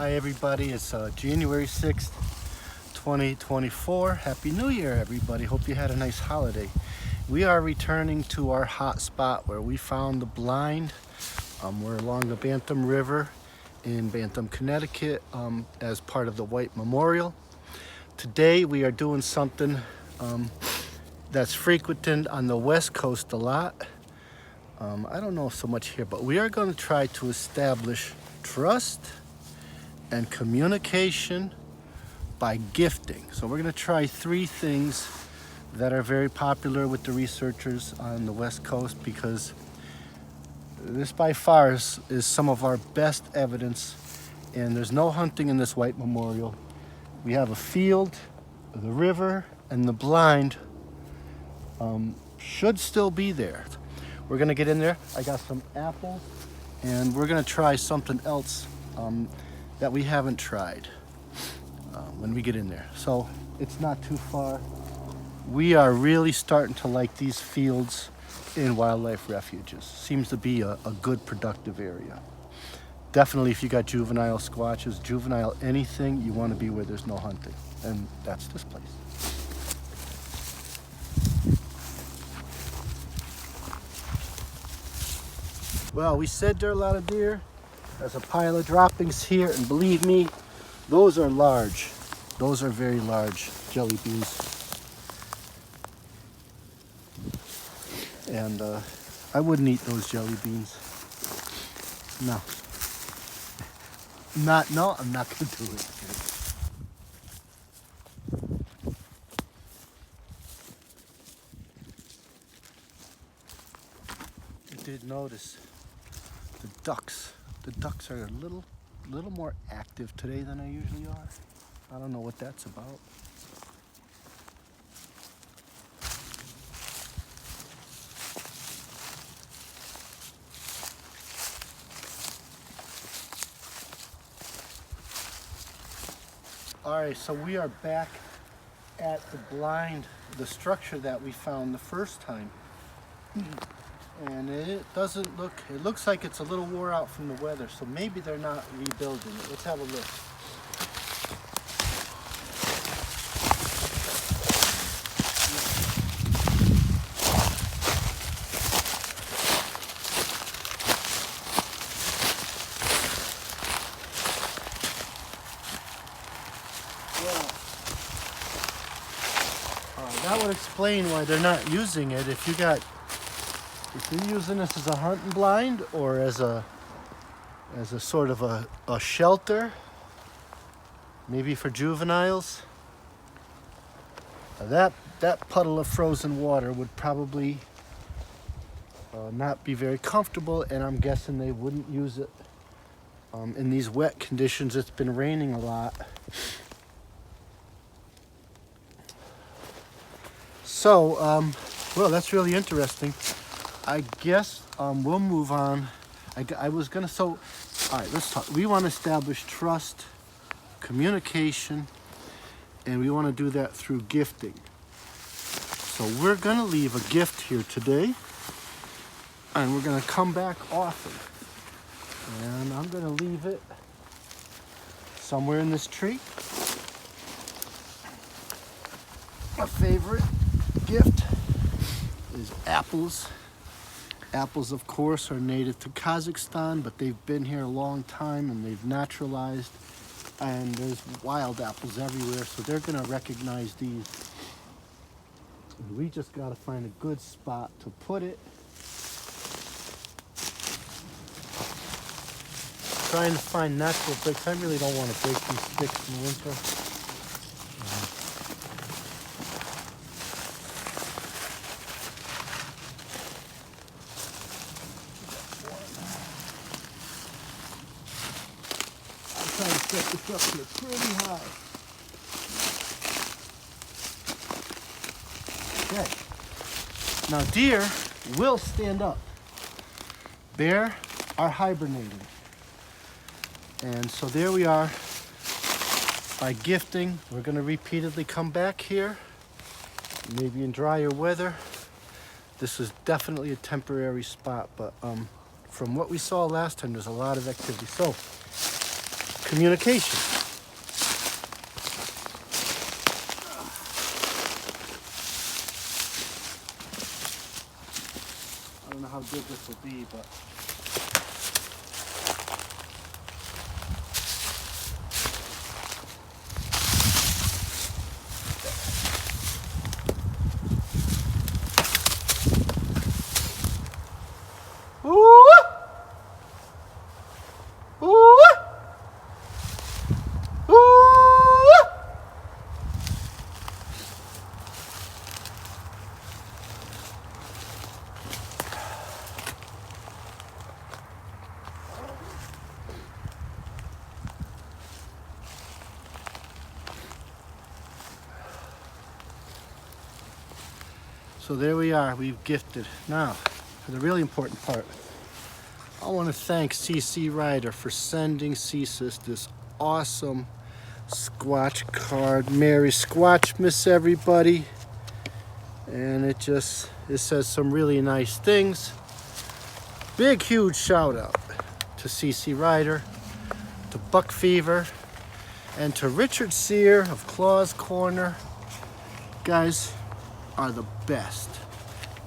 Hi everybody, it's January 6th, 2024. Happy New Year everybody. Hope you had a nice holiday. We are returning to our hot spot where we found the blind. We're along the Bantam River in Bantam, Connecticut as part of the White Memorial. Today we are doing something that's frequented on the West Coast a lot. I don't know so much here, but we are going to try to establish trust and communication by gifting. So we're going to try three things that are very popular with the researchers on the West Coast, because this by far is some of our best evidence, and there's no hunting in this White Memorial. We have a field, the river, and the blind should still be there. We're going to get in there. I got some apples, and we're going to try something else that we haven't tried when we get in there. So it's not too far. We are really starting to like these fields in wildlife refuges. Seems to be a good productive area. Definitely if you got juvenile squatches, juvenile anything, you want to be where there's no hunting. And that's this place. Well, we said there are a lot of deer. There's a pile of droppings here, and believe me, those are large. Those are very large jelly beans. And I wouldn't eat those jelly beans. No. I'm not gonna do it. I did notice the ducks. The ducks are a little more active today than they usually are. I don't know what that's about. All right, so we are back at the blind, the structure that we found the first time. And it doesn't look, it looks like it's a little wore out from the weather, so maybe they're not rebuilding it. Let's have a look. That would explain why they're not using it. If you're using this as a hunting blind or as a sort of a shelter, maybe for juveniles, that puddle of frozen water would probably not be very comfortable, and I'm guessing they wouldn't use it in these wet conditions. It's been raining a lot. So, well, that's really interesting. I guess we'll move on. I was gonna, so, all right, let's talk. We want to establish trust, communication, and we want to do that through gifting. So we're gonna leave a gift here today, and we're gonna come back often. And I'm gonna leave it somewhere in this tree. My favorite gift is apples. Apples, of course, are native to Kazakhstan, but they've been here a long time and they've naturalized, and there's wild apples everywhere, so they're going to recognize these. And we just got to find a good spot to put it. Trying to find natural bricks. I really don't want to break these sticks in winter. Trying to set this up here pretty high. Okay. Now deer will stand up. Bear are hibernating. And so there we are. By gifting, we're going to repeatedly come back here, maybe in drier weather. This is definitely a temporary spot, but from what we saw last time, there's a lot of activity. So communication. I don't know how good this will be, but so there we are, we've gifted. Now, for the really important part, I want to thank CC Ryder for sending CCIS this awesome Squatch card. Merry Squatchmas, everybody. And it says some really nice things. Big, huge shout out to CC Ryder, to Buck Fever, and to Richard Sear of Claw's Corner. Guys are the best,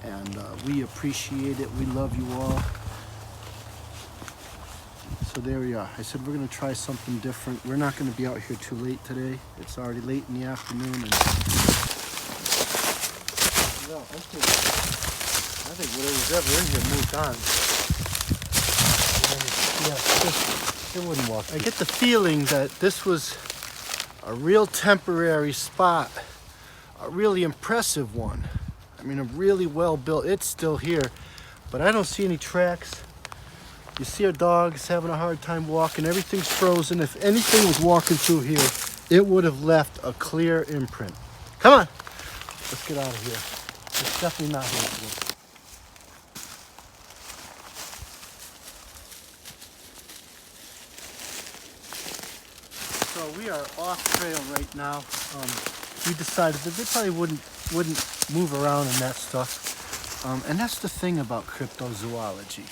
and we appreciate it. We love you all. So there we are. I said we're going to try something different. We're not going to be out here too late today. It's already late in the afternoon. And well, I think whatever's ever in here moved on. Yeah, it wouldn't walk. I get the feeling that this was a real temporary spot. A really impressive one. I mean, a really well built. It's still here, but I don't see any tracks. You see our dog's having a hard time walking. Everything's frozen. If anything was walking through here, it would have left a clear imprint. Come on, let's get out of here. It's definitely not here today. So we are off trail right now. We decided that they probably wouldn't move around in that stuff. And that's the thing about cryptozoology.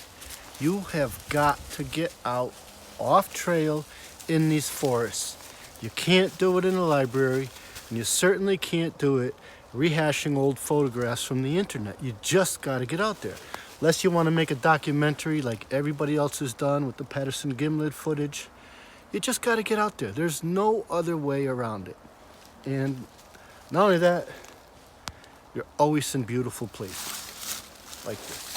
You have got to get out off trail in these forests. You can't do it in a library, and you certainly can't do it rehashing old photographs from the internet. You just got to get out there. Unless you want to make a documentary like everybody else has done with the Patterson Gimlet footage. You just got to get out there. There's no other way around it. And not only that, you're always in beautiful places like this.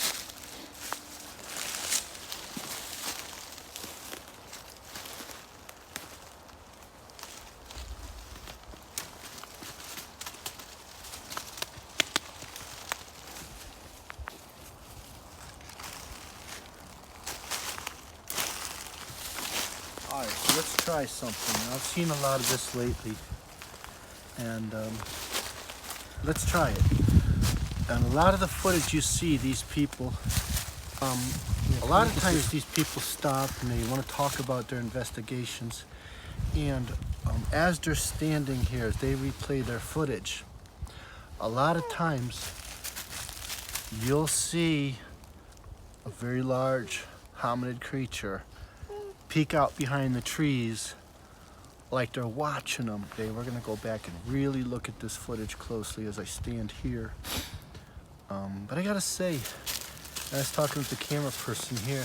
All right, so let's try something. I've seen a lot of this lately, and let's try it. And a lot of the footage you see, these people, a lot of times these people stop and they want to talk about their investigations, and as they're standing here, they replay their footage. A lot of times you'll see a very large hominid creature peek out behind the trees like they're watching them. Okay, we're gonna go back and really look at this footage closely as I stand here. But I gotta say, I was talking with the camera person here,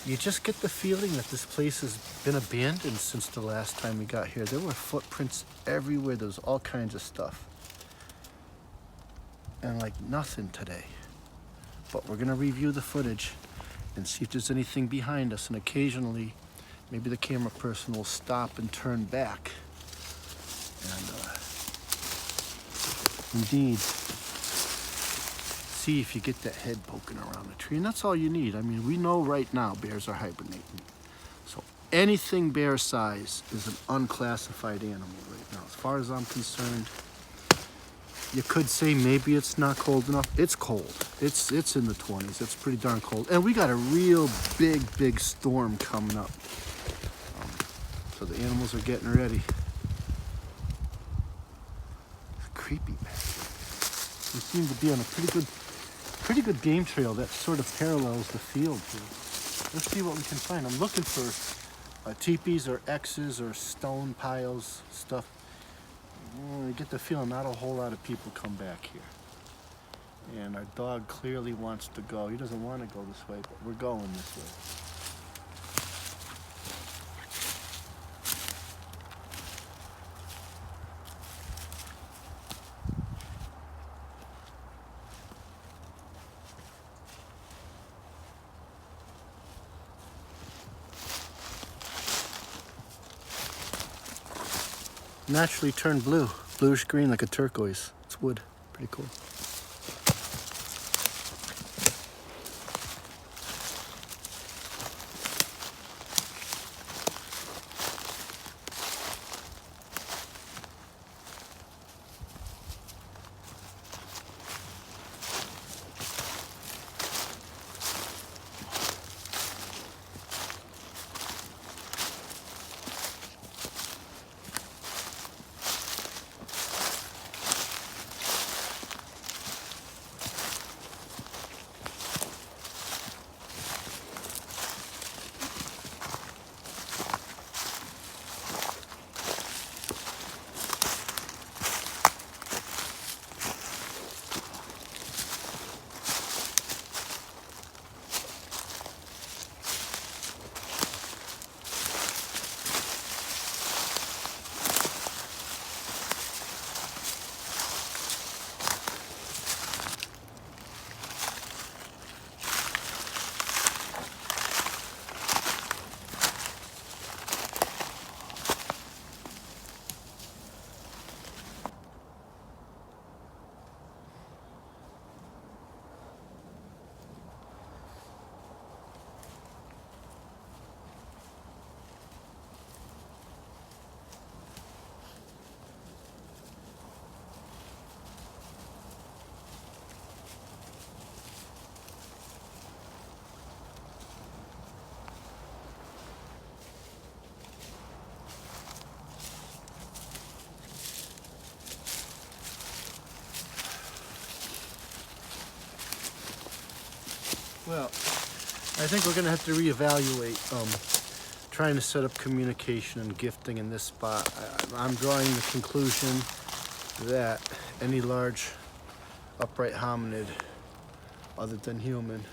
you just get the feeling that this place has been abandoned since the last time we got here. There were footprints everywhere. There was all kinds of stuff. And like nothing today. But we're gonna review the footage and see if there's anything behind us, and occasionally maybe the camera person will stop and turn back and indeed see if you get that head poking around the tree. And that's all you need. I mean, we know right now bears are hibernating, so anything bear size is an unclassified animal right now. As far as I'm concerned, you could say maybe it's not cold enough. It's cold. It's in the 20s. It's pretty darn cold. And we got a real big storm coming up. So the animals are getting ready. It's creepy, man. We seem to be on a pretty good game trail that sort of parallels the field here. Let's see what we can find. I'm looking for teepees or X's or stone piles, stuff. I get the feeling not a whole lot of people come back here. And our dog clearly wants to go. He doesn't want to go this way, but we're going this way. Naturally turned blue, bluish green like a turquoise. It's wood, pretty cool. Well, I think we're going to have to reevaluate trying to set up communication and gifting in this spot. I'm drawing the conclusion that any large upright hominid other than human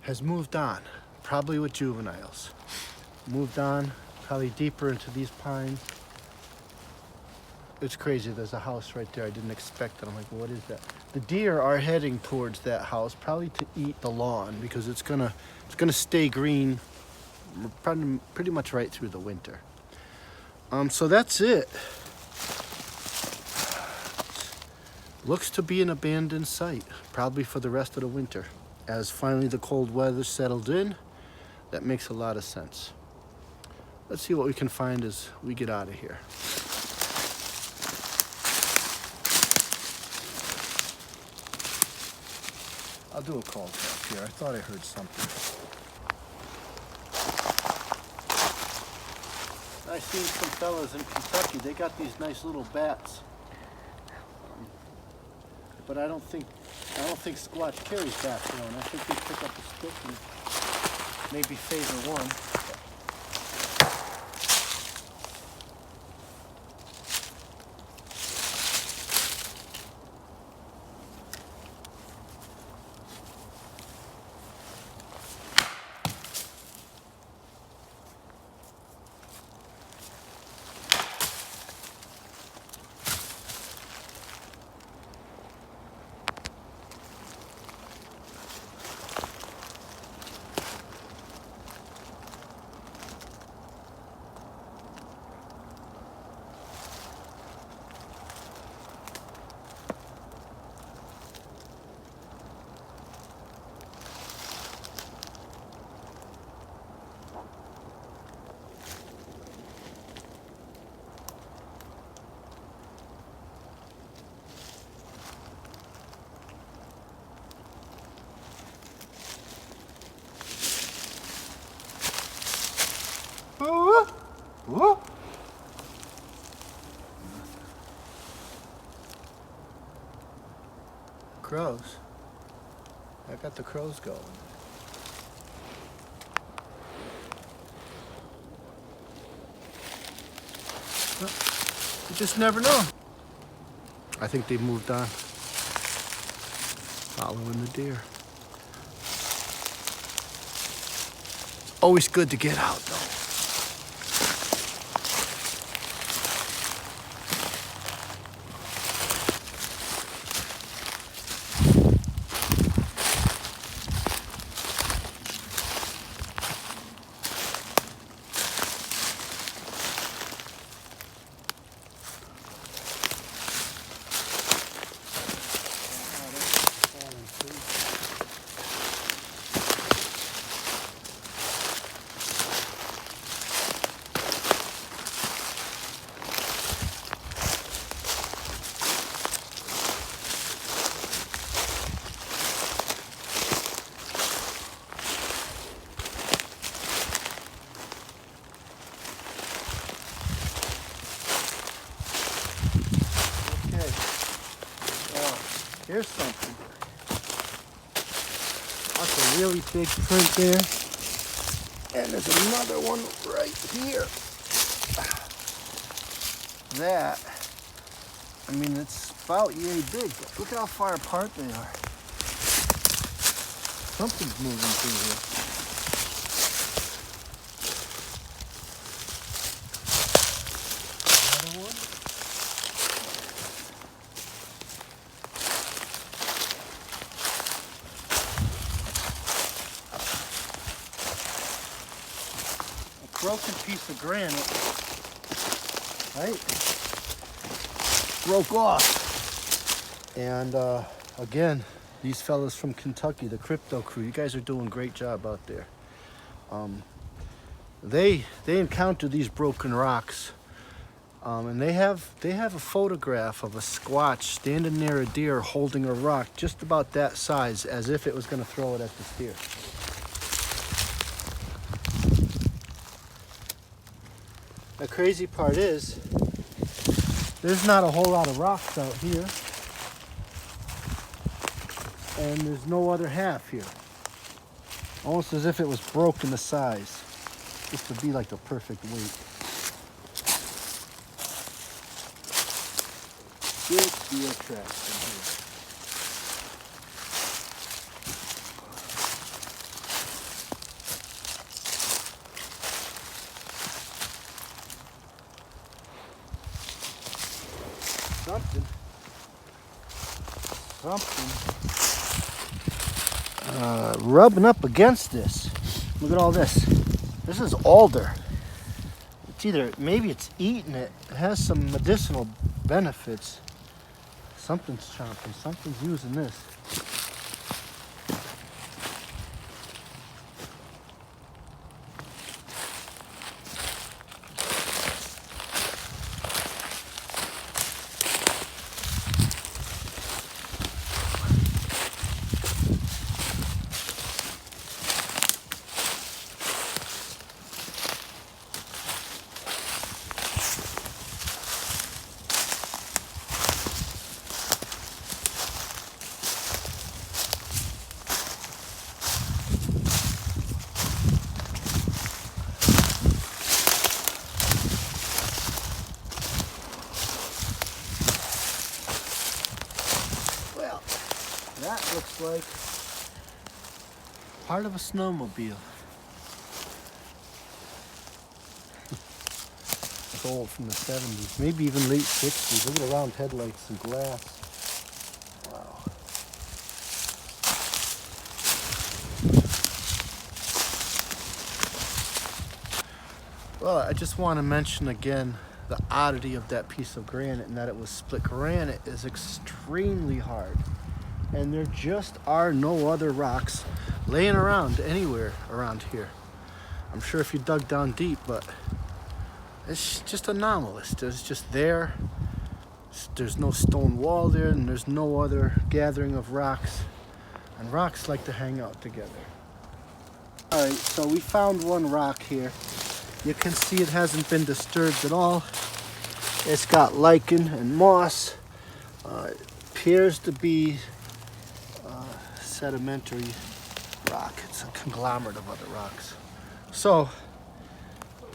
has moved on, probably with juveniles. Moved on, probably deeper into these pines. It's crazy, there's a house right there. I didn't expect it. I'm like, what is that? The deer are heading towards that house, probably to eat the lawn because it's gonna stay green pretty much right through the winter. So that's it. Looks to be an abandoned site, probably for the rest of the winter. As finally the cold weather settled in, that makes a lot of sense. Let's see what we can find as we get out of here. I'll do a call back here. I thought I heard something. I seen some fellas in Kentucky. They got these nice little bats, but I don't think Squatch carries bats around. I think they pick up a stick and maybe favor one. Crows. I got the crows going. You just never know. I think they moved on. Following the deer. Always good to get out though. Here's something. That's a really big print there. And there's another one right here. That, I mean, it's about yay big. But look at how far apart they are. Something's moving through here. Another one. Broken piece of granite, right? Broke off. And again, these fellas from Kentucky, the crypto crew, you guys are doing a great job out there. They encounter these broken rocks, and they have a photograph of a squatch standing near a deer holding a rock just about that size, as if it was going to throw it at the deer. The crazy part is, there's not a whole lot of rocks out here, and there's no other half here. Almost as if it was broken to size, just to be like the perfect weight. Good deer tracks in here. Something rubbing up against this. Look at all this. This is alder. It's either, maybe it's eating it. It has some medicinal benefits. Something's chomping. Something's using this. That looks like part of a snowmobile. It's old, from the 70s, maybe even late 60s. Look at the round headlights and glass. Wow. Well, I just want to mention again the oddity of that piece of granite, and that it was split. Granite is extremely hard. And there just are no other rocks laying around anywhere around here. I'm sure if you dug down deep, but it's just anomalous. There's just there. There's no stone wall there, and there's no other gathering of rocks. And rocks like to hang out together. All right, so we found one rock here. You can see it hasn't been disturbed at all. It's got lichen and moss. It appears to be sedimentary rock. It's a conglomerate of other rocks. So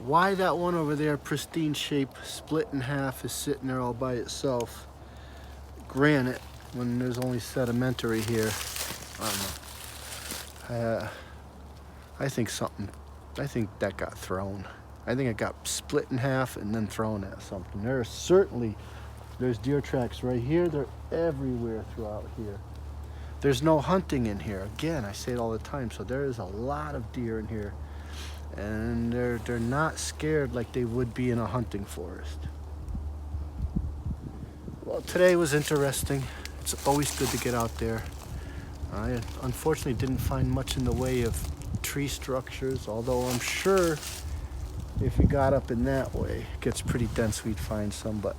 Why that one over there, pristine shape, split in half, is sitting there all by itself, granite, when there's only sedimentary here, I don't know. I think that got thrown. I think it got split in half and then thrown at something. There's deer tracks right here. They're everywhere throughout here. There's no hunting in here. Again, I say it all the time, so there is a lot of deer in here. And they're not scared like they would be in a hunting forest. Well, today was interesting. It's always good to get out there. I unfortunately didn't find much in the way of tree structures, although I'm sure if we got up in that way, it gets pretty dense, we'd find some. But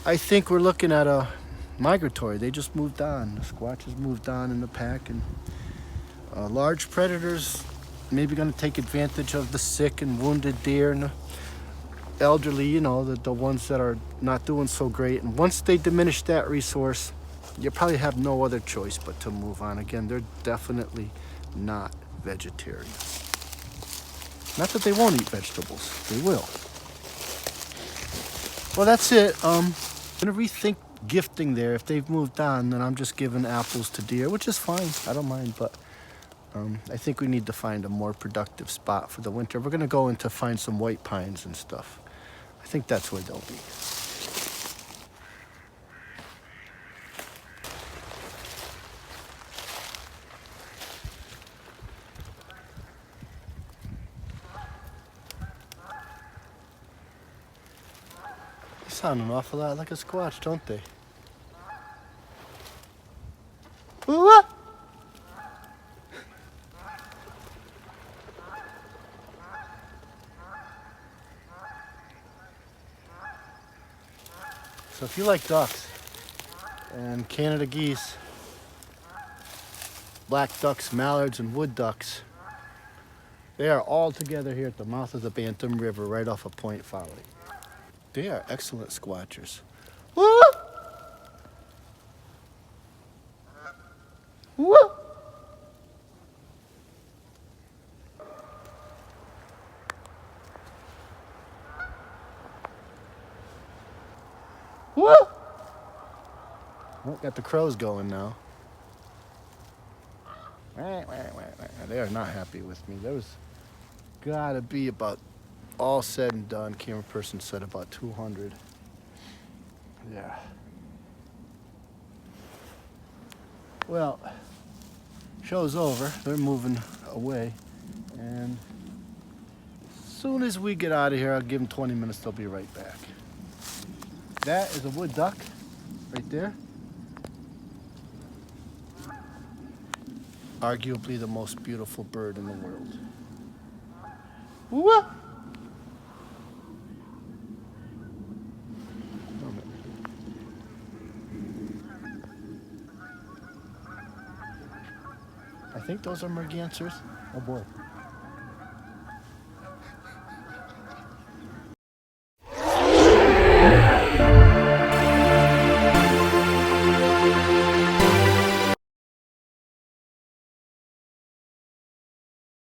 I think we're looking at a migratory. They just moved on. The squatches moved on in the pack, and large predators maybe going to take advantage of the sick and wounded deer and the elderly, you know, the ones that are not doing so great. And once they diminish that resource, you probably have no other choice but to move on. Again, they're definitely not vegetarian. Not that they won't eat vegetables, they will. Well, that's it. I'm gonna rethink gifting there. If they've moved on, then I'm just giving apples to deer, which is fine, I don't mind, but I think we need to find a more productive spot for the winter. We're gonna go in to find some white pines and stuff. I think that's where they'll be. They sound an awful lot like a squatch, don't they? What? So if you like ducks and Canada geese, black ducks, mallards, and wood ducks, they are all together here at the mouth of the Bantam River, right off of Point Folly. They are excellent squatchers. Woo! Woo! Woo! Oh, got the crows going now. They are not happy with me. There was gotta be about, all said and done, camera person said about 200. Yeah. Well, show's over. They're moving away. And as soon as we get out of here, I'll give them 20 minutes. They'll be right back. That is a wood duck right there. Arguably the most beautiful bird in the world. What? I think those are mergansers. Oh boy.